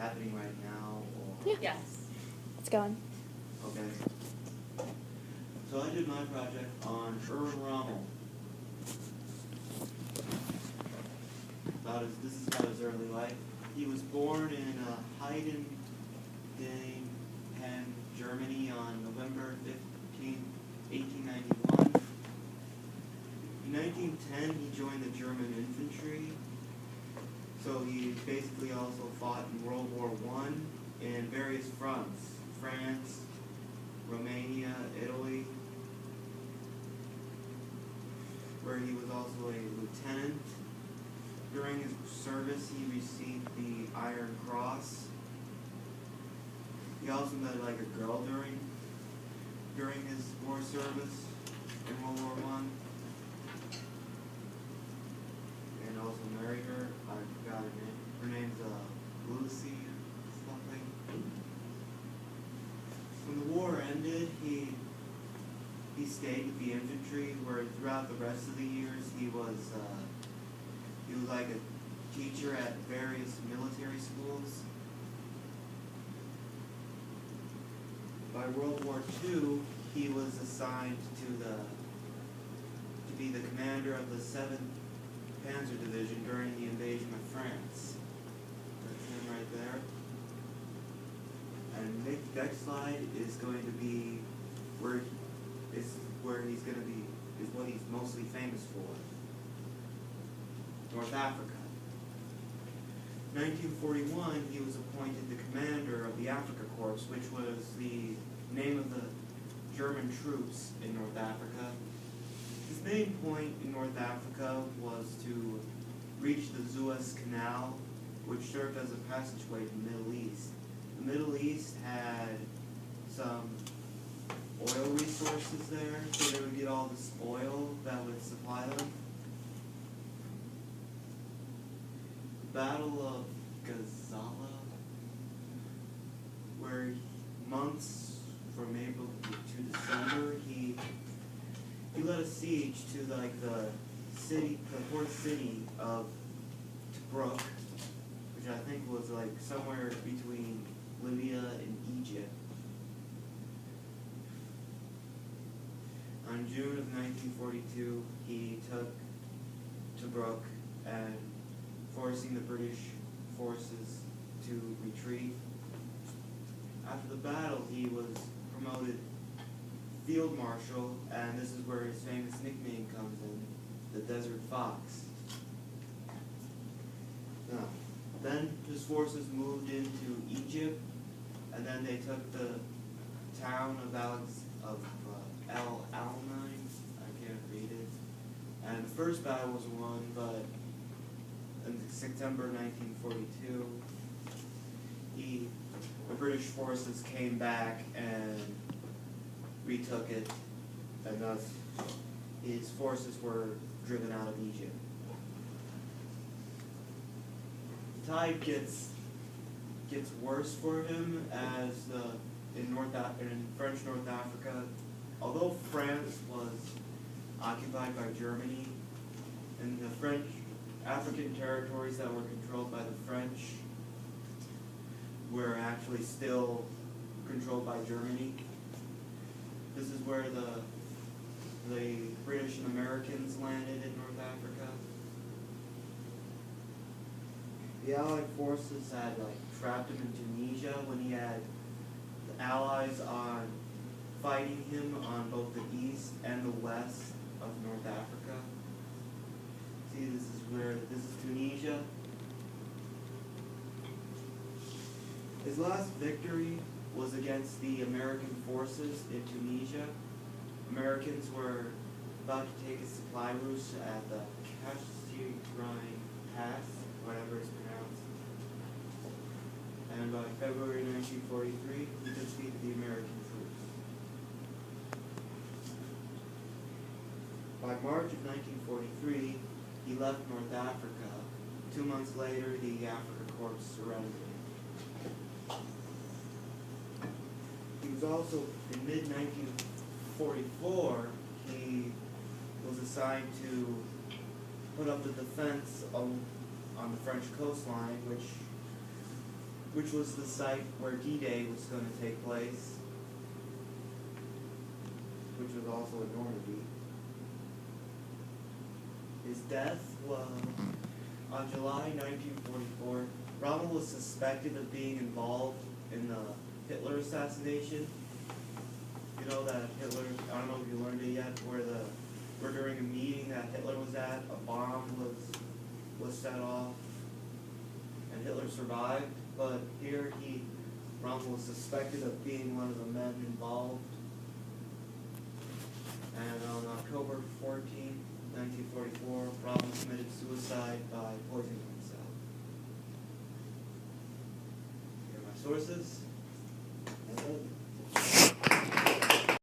happening right now? Or? Yeah. Yes. It's going. Okay. So I did my project on Erwin Rommel. This is about his early life. He was born in Heiden, Germany on November 15, 1891. In 1910, he joined the German infantry. So he basically also fought in World War I in various fronts: France, Romania, Italy, where he was also a lieutenant. During his service, he received the Iron Cross. He also met like a girl during his war service in World War I, and also married her. I forgot her name. Her name's Lucy or something. When the war ended, he stayed with the infantry, where throughout the rest of the years he was like a teacher at various military schools. By World War II, he was assigned to be the commander of the 7th Panzer Division during the invasion of France. That's him right there. And the next slide is going to be where he's going to be, is what he's mostly famous for. North Africa. 1941, he was appointed the commander of the Africa Corps, which was the name of the German troops in North Africa. His main point in North Africa was to reach the Suez Canal, which served as a passageway to the Middle East. The Middle East had some oil resources there, so they would get all this oil that would supply them. Battle of Gazala, where months from April to December, he led a siege to the port city of Tobruk, which I think was like somewhere between Libya and Egypt. On June of 1942, he took Tobruk and forcing the British forces to retreat. After the battle, he was promoted Field Marshal, and this is where his famous nickname comes in, the Desert Fox. Then his forces moved into Egypt, and then they took the town of El Alamein. I can't read it. And the first battle was won, but in September 1942, the British forces came back and retook it, and thus his forces were driven out of Egypt. The tide gets worse for him as in French North Africa, although France was occupied by Germany, and the French African territories that were controlled by the French were actually still controlled by Germany. This is where the British and Americans landed in North Africa. The Allied forces had trapped him in Tunisia when he had the Allies fighting him on both the east and the west of North Africa. See, this is Tunisia. His last victory was against the American forces in Tunisia. Americans were about to take a supply route at the Kasserine Pass, whatever it's pronounced. And by February 1943, he defeated the American troops. By March of 1943, he left North Africa. 2 months later, the Africa Corps surrendered. He was also, in mid-1944, he was assigned to put up the defense on the French coastline, which which was the site where D-Day was going to take place, which was also in Normandy. His death was on July 1944. Rommel was suspected of being involved in the Hitler assassination. You know that Hitler, I don't know if you learned it yet, where during a meeting that Hitler was at, a bomb was set off, and Hitler survived. But here Rommel was suspected of being one of the men involved. And on October 14, 1944, Rommel committed suicide by poisoning himself. Here are my sources.